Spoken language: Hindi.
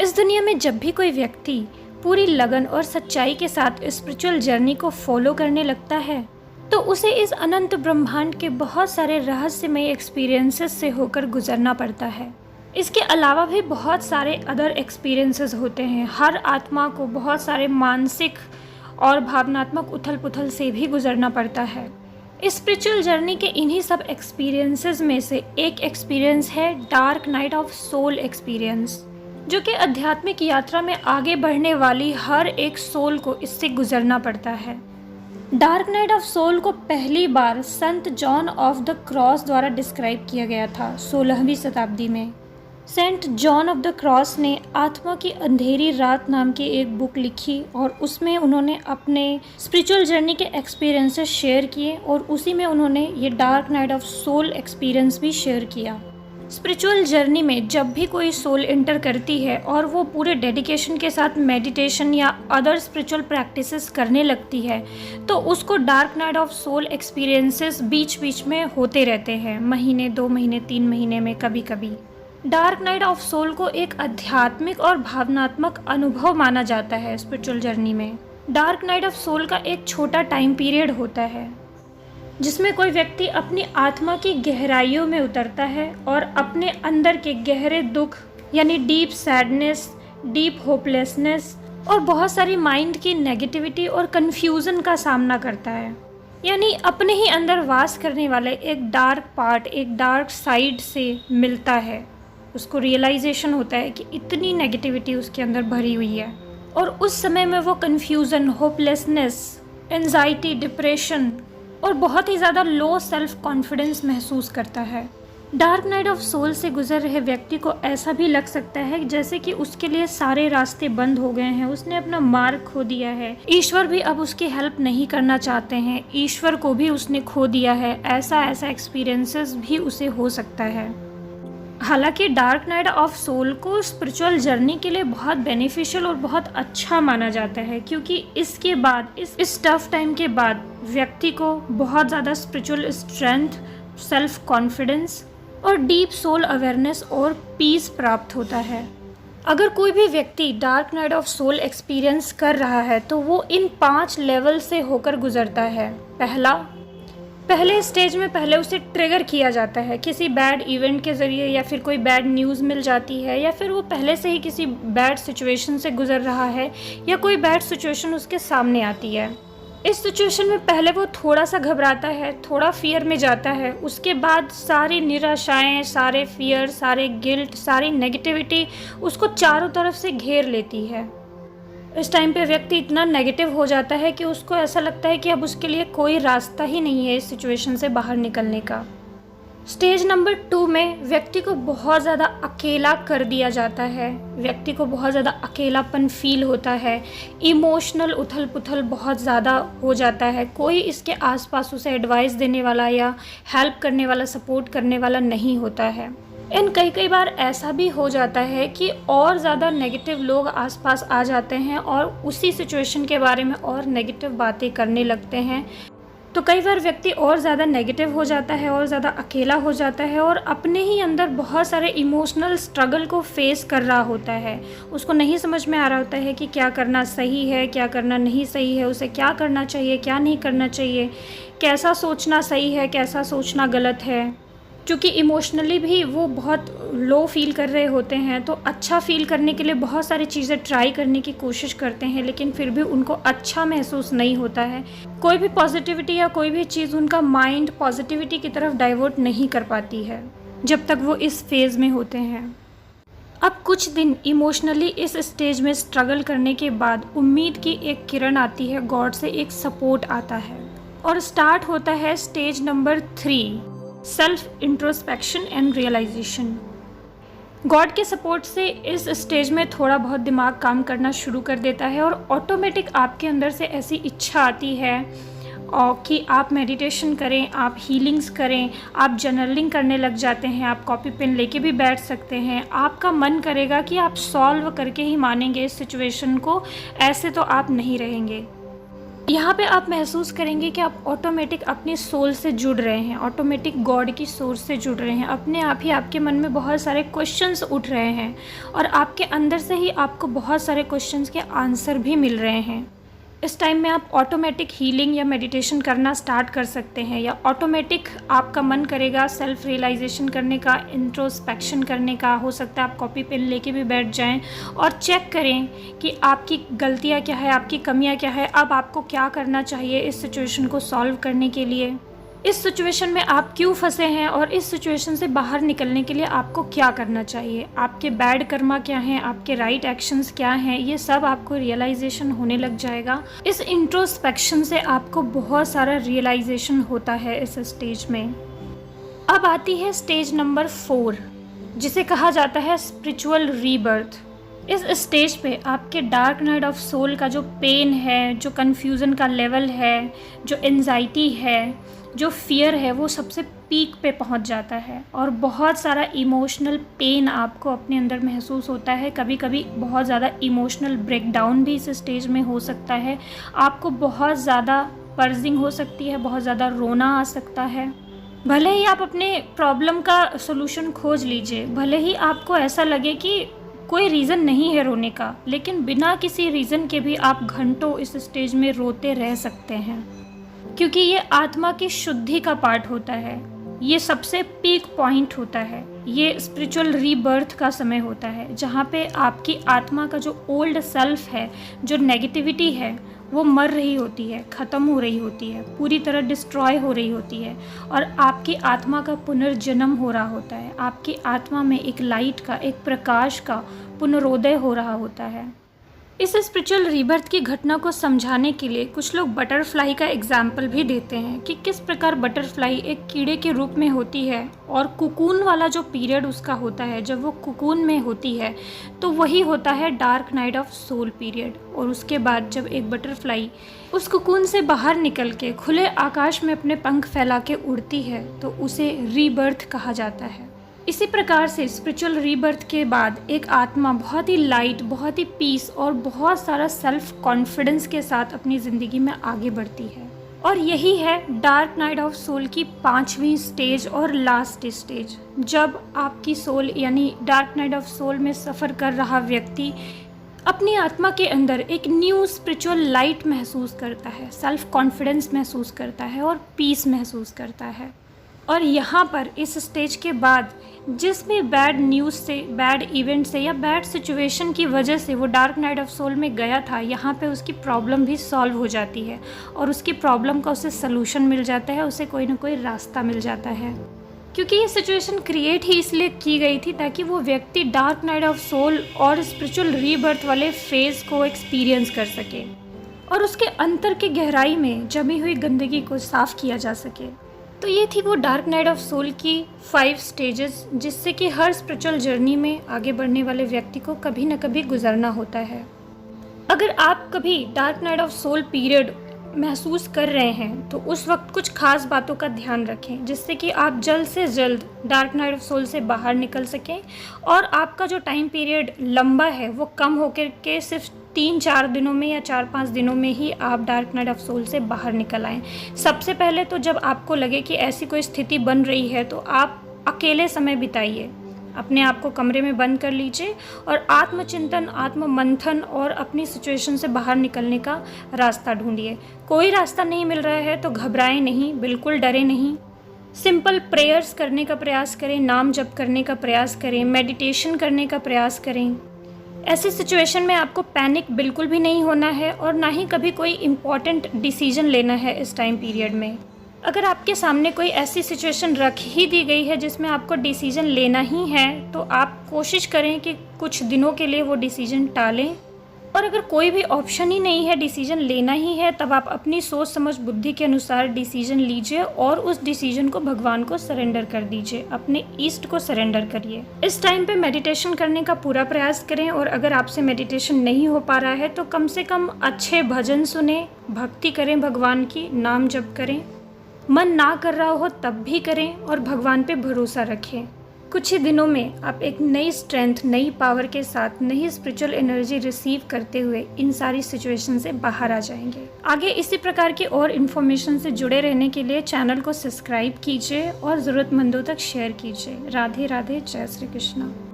इस दुनिया में जब भी कोई व्यक्ति पूरी लगन और सच्चाई के साथ स्पिरिचुअल जर्नी को फॉलो करने लगता है तो उसे इस अनंत ब्रह्मांड के बहुत सारे रहस्यमय एक्सपीरियंसेस से होकर गुजरना पड़ता है। इसके अलावा भी बहुत सारे अदर एक्सपीरियंसेस होते हैं। हर आत्मा को बहुत सारे मानसिक और भावनात्मक उथल पुथल से भी गुजरना पड़ता है। स्पिरिचुअल जर्नी के इन्हीं सब एक्सपीरियंसेस में से एक एक्सपीरियंस है dark night of soul experience, जो कि आध्यात्मिक यात्रा में आगे बढ़ने वाली हर एक सोल को इससे गुजरना पड़ता है। डार्क नाइट ऑफ सोल को पहली बार संत जॉन ऑफ द क्रॉस द्वारा डिस्क्राइब किया गया था 16वीं शताब्दी में। Saint John of the Cross ने आत्मा की अंधेरी रात नाम की एक बुक लिखी और उसमें उन्होंने अपने स्पिरिचुअल जर्नी के एक्सपीरियंसेस शेयर किए और उसी में उन्होंने ये dark night of soul experience भी शेयर किया। स्पिरिचुअल जर्नी में जब भी कोई सोल एंटर करती है और वो पूरे डेडिकेशन के साथ मेडिटेशन या अदर स्पिरिचुअल प्रैक्टिसेस करने लगती है तो उसको dark night of soul experiences बीच बीच में होते रहते हैं, महीने, 2 महीने, 3 महीने में कभी कभी। डार्क नाइट ऑफ सोल को एक आध्यात्मिक और भावनात्मक अनुभव माना जाता है। स्पिरिचुअल जर्नी में डार्क नाइट ऑफ सोल का एक छोटा टाइम पीरियड होता है जिसमें कोई व्यक्ति अपनी आत्मा की गहराइयों में उतरता है और अपने अंदर के गहरे दुख यानी डीप सैडनेस, डीप होपलेसनेस और बहुत सारी माइंड की नेगेटिविटी और कन्फ्यूज़न का सामना करता है। यानी अपने ही अंदर वास करने वाले एक डार्क पार्ट, एक डार्क साइड से मिलता है। उसको रियलाइजेशन होता है कि इतनी नेगेटिविटी उसके अंदर भरी हुई है और उस समय में वो कन्फ्यूज़न, होपलेसनेस, एंजाइटी, डिप्रेशन और बहुत ही ज़्यादा लो सेल्फ कॉन्फिडेंस महसूस करता है। डार्क नाइट ऑफ सोल से गुजर रहे व्यक्ति को ऐसा भी लग सकता है जैसे कि उसके लिए सारे रास्ते बंद हो गए हैं, उसने अपना मार्ग खो दिया है, ईश्वर भी अब उसकी हेल्प नहीं करना चाहते हैं, ईश्वर को भी उसने खो दिया है। ऐसा एक्सपीरियंसेस भी उसे हो सकता है। हालांकि डार्क नाइट ऑफ सोल को स्पिरिचुअल जर्नी के लिए बहुत बेनिफिशियल और बहुत अच्छा माना जाता है, क्योंकि इसके बाद इस टफ टाइम के बाद व्यक्ति को बहुत ज़्यादा स्पिरिचुअल स्ट्रेंथ, सेल्फ कॉन्फिडेंस और डीप सोल अवेयरनेस और पीस प्राप्त होता है। अगर कोई भी व्यक्ति dark night of soul experience कर रहा है तो वो इन 5 लेवल से होकर गुजरता है। पहले स्टेज में पहले उसे ट्रिगर किया जाता है किसी बैड इवेंट के ज़रिए, या फिर कोई बैड न्यूज़ मिल जाती है, या फिर वो पहले से ही किसी बैड सिचुएशन से गुजर रहा है या कोई बैड सिचुएशन उसके सामने आती है। इस सिचुएशन में पहले वो थोड़ा सा घबराता है, थोड़ा फियर में जाता है। उसके बाद सारी निराशाएं, सारे फियर, सारे गिल्ट, सारी नेगेटिविटी उसको चारों तरफ से घेर लेती है। इस टाइम पे व्यक्ति इतना नेगेटिव हो जाता है कि उसको ऐसा लगता है कि अब उसके लिए कोई रास्ता ही नहीं है इस सिचुएशन से बाहर निकलने का। स्टेज नंबर 2 में व्यक्ति को बहुत ज़्यादा अकेला कर दिया जाता है। व्यक्ति को बहुत ज़्यादा अकेलापन फील होता है, इमोशनल उथल पुथल बहुत ज़्यादा हो जाता है। कोई इसके आसपास उसे एडवाइस देने वाला या हेल्प करने वाला, सपोर्ट करने वाला नहीं होता है। एंड कई बार ऐसा भी हो जाता है कि और ज़्यादा नेगेटिव लोग आसपास आ जाते हैं और उसी सिचुएशन के बारे में और नेगेटिव बातें करने लगते हैं। तो कई बार व्यक्ति और ज़्यादा नेगेटिव हो जाता है और ज़्यादा अकेला हो जाता है और अपने ही अंदर बहुत सारे इमोशनल स्ट्रगल को फेस कर रहा होता है। उसको नहीं समझ में आ रहा होता है कि क्या करना सही है, क्या करना नहीं सही है, उसे क्या करना चाहिए, क्या नहीं करना चाहिए, कैसा सोचना सही है, कैसा सोचना गलत है। क्योंकि इमोशनली भी वो बहुत लो फील कर रहे होते हैं तो अच्छा फील करने के लिए बहुत सारी चीज़ें ट्राई करने की कोशिश करते हैं, लेकिन फिर भी उनको अच्छा महसूस नहीं होता है। कोई भी पॉजिटिविटी या कोई भी चीज़ उनका माइंड पॉजिटिविटी की तरफ डाइवर्ट नहीं कर पाती है जब तक वो इस फेज़ में होते हैं। अब कुछ दिन इमोशनली इस स्टेज में स्ट्रगल करने के बाद उम्मीद की एक किरण आती है, गॉड से एक सपोर्ट आता है और स्टार्ट होता है stage number 3, self introspection and realization. God के सपोर्ट से इस स्टेज में थोड़ा बहुत दिमाग काम करना शुरू कर देता है और ऑटोमेटिक आपके अंदर से ऐसी इच्छा आती है और कि आप मेडिटेशन करें, आप हीलिंग्स करें, आप जर्नलिंग करने लग जाते हैं, आप कॉपी पेन लेके भी बैठ सकते हैं। आपका मन करेगा कि आप सॉल्व करके ही मानेंगे इस सिचुएशन को, ऐसे तो आप नहीं रहेंगे। यहाँ पे आप महसूस करेंगे कि आप ऑटोमेटिक अपनी सोल से जुड़ रहे हैं, ऑटोमेटिक गॉड की सोर्स से जुड़ रहे हैं। अपने आप ही आपके मन में बहुत सारे क्वेश्चंस उठ रहे हैं और आपके अंदर से ही आपको बहुत सारे क्वेश्चंस के आंसर भी मिल रहे हैं। इस टाइम में आप ऑटोमेटिक हीलिंग या मेडिटेशन करना स्टार्ट कर सकते हैं, या ऑटोमेटिक आपका मन करेगा सेल्फ रियलाइजेशन करने का, इंट्रोस्पेक्शन करने का। हो सकता है आप कॉपी पेन लेके भी बैठ जाएं और चेक करें कि आपकी गलतियां क्या है, आपकी कमियां क्या है, अब आपको क्या करना चाहिए इस सिचुएशन को सॉल्व करने के लिए। इस सिचुएशन में आप क्यों फंसे हैं और इस सिचुएशन से बाहर निकलने के लिए आपको क्या करना चाहिए, आपके बैड कर्मा क्या हैं, आपके राइट एक्शंस क्या हैं, ये सब आपको रियलाइजेशन होने लग जाएगा। इस इंट्रोस्पेक्शन से आपको बहुत सारा रियलाइजेशन होता है इस स्टेज में। अब आती है स्टेज नंबर 4, जिसे कहा जाता है स्पिरिचुअल रीबर्थ। इस स्टेज पे आपके डार्क नाइट ऑफ सोल का जो पेन है, जो कन्फ्यूज़न का लेवल है, जो एंजाइटी है, जो फियर है, वो सबसे पीक पे पहुंच जाता है और बहुत सारा इमोशनल पेन आपको अपने अंदर महसूस होता है। कभी कभी बहुत ज़्यादा इमोशनल ब्रेकडाउन भी इस स्टेज में हो सकता है। आपको बहुत ज़्यादा पर्जिंग हो सकती है, बहुत ज़्यादा रोना आ सकता है। भले ही आप अपने प्रॉब्लम का सोल्यूशन खोज लीजिए, भले ही आपको ऐसा लगे कि कोई रीज़न नहीं है रोने का, लेकिन बिना किसी रीज़न के भी आप घंटों इस स्टेज में रोते रह सकते हैं, क्योंकि ये आत्मा की शुद्धि का पार्ट होता है। ये सबसे पीक पॉइंट होता है। ये स्पिरिचुअल रीबर्थ का समय होता है, जहाँ पे आपकी आत्मा का जो ओल्ड सेल्फ है, जो नेगेटिविटी है, वो मर रही होती है, ख़त्म हो रही होती है, पूरी तरह डिस्ट्रॉय हो रही होती है और आपकी आत्मा का पुनर्जन्म हो रहा होता है। आपकी आत्मा में एक लाइट का, एक प्रकाश का पुनरोदय हो रहा होता है। इस स्पिरिचुअल रीबर्थ की घटना को समझाने के लिए कुछ लोग बटरफ्लाई का एग्जाम्पल भी देते हैं कि किस प्रकार बटरफ्लाई एक कीड़े के रूप में होती है और कुकून वाला जो पीरियड उसका होता है, जब वो कुकून में होती है, तो वही होता है dark night of soul period. और उसके बाद जब एक बटरफ्लाई उस कुकून से बाहर निकल के खुले आकाश में अपने पंख फैला के उड़ती है, तो उसे रीबर्थ कहा जाता है। इसी प्रकार से स्पिरिचुअल रीबर्थ के बाद एक आत्मा बहुत ही लाइट, बहुत ही पीस और बहुत सारा सेल्फ कॉन्फिडेंस के साथ अपनी ज़िंदगी में आगे बढ़ती है। और यही है डार्क नाइट ऑफ सोल की 5वीं स्टेज और लास्ट स्टेज, जब आपकी सोल यानी डार्क नाइट ऑफ सोल में सफ़र कर रहा व्यक्ति अपनी आत्मा के अंदर एक न्यू स्पिरिचुअल लाइट महसूस करता है, सेल्फ कॉन्फिडेंस महसूस करता है और पीस महसूस करता है। और यहाँ पर इस स्टेज के बाद जिस भी बैड न्यूज़ से, बैड इवेंट से या बैड सिचुएशन की वजह से वो डार्क नाइट ऑफ सोल में गया था, यहाँ पे उसकी प्रॉब्लम भी सॉल्व हो जाती है और उसकी प्रॉब्लम का उसे सलूशन मिल जाता है, उसे कोई ना कोई रास्ता मिल जाता है। क्योंकि ये सिचुएशन क्रिएट ही इसलिए की गई थी ताकि वो व्यक्ति डार्क नाइट ऑफ सोल और स्पिरिचुअल रीबर्थ वाले फेज़ को एक्सपीरियंस कर सके और उसके अंतर की गहराई में जमी हुई गंदगी को साफ़ किया जा सके। तो ये थी वो डार्क नाइट ऑफ सोल की 5 स्टेजेस, जिससे कि हर स्पिरिचुअल जर्नी में आगे बढ़ने वाले व्यक्ति को कभी न कभी गुजरना होता है। अगर आप कभी dark night of soul period महसूस कर रहे हैं तो उस वक्त कुछ खास बातों का ध्यान रखें, जिससे कि आप जल्द से जल्द डार्क नाइट ऑफ सोल से बाहर निकल सकें और आपका जो टाइम पीरियड लंबा है वो कम होकर के सिर्फ 3-4 दिनों में या 4-5 दिनों में ही आप डार्क नाइट ऑफ सोल से बाहर निकल आएँ। सबसे पहले तो जब आपको लगे कि ऐसी कोई स्थिति बन रही है तो आप अकेले समय बिताइए, अपने आप को कमरे में बंद कर लीजिए और आत्मचिंतन, आत्ममंथन और अपनी सिचुएशन से बाहर निकलने का रास्ता ढूंढिए। कोई रास्ता नहीं मिल रहा है तो घबराएं नहीं, बिल्कुल डरे नहीं। सिंपल प्रेयर्स करने का प्रयास करें, नाम जप करने का प्रयास करें, मेडिटेशन करने का प्रयास करें। ऐसी सिचुएशन में आपको पैनिक बिल्कुल भी नहीं होना है और ना ही कभी कोई इम्पॉर्टेंट डिसीजन लेना है इस टाइम पीरियड में। अगर आपके सामने कोई ऐसी सिचुएशन रख ही दी गई है जिसमें आपको डिसीजन लेना ही है, तो आप कोशिश करें कि कुछ दिनों के लिए वो डिसीजन टालें। और अगर कोई भी ऑप्शन ही नहीं है, डिसीजन लेना ही है, तब आप अपनी सोच समझ बुद्धि के अनुसार डिसीजन लीजिए और उस डिसीजन को भगवान को सरेंडर कर दीजिए, अपने ईस्ट को सरेंडर करिए। इस टाइम पे मेडिटेशन करने का पूरा प्रयास करें और अगर आपसे मेडिटेशन नहीं हो पा रहा है तो कम से कम अच्छे भजन सुने, भक्ति करें भगवान की, नाम जप करें। मन ना कर रहा हो तब भी करें और भगवान पे भरोसा रखें। कुछ ही दिनों में आप एक नई स्ट्रेंथ, नई पावर के साथ नई स्पिरिचुअल एनर्जी रिसीव करते हुए इन सारी सिचुएशन से बाहर आ जाएंगे। आगे इसी प्रकार की और इन्फॉर्मेशन से जुड़े रहने के लिए चैनल को सब्सक्राइब कीजिए और ज़रूरतमंदों तक शेयर कीजिए। राधे राधे, जय श्री कृष्णा।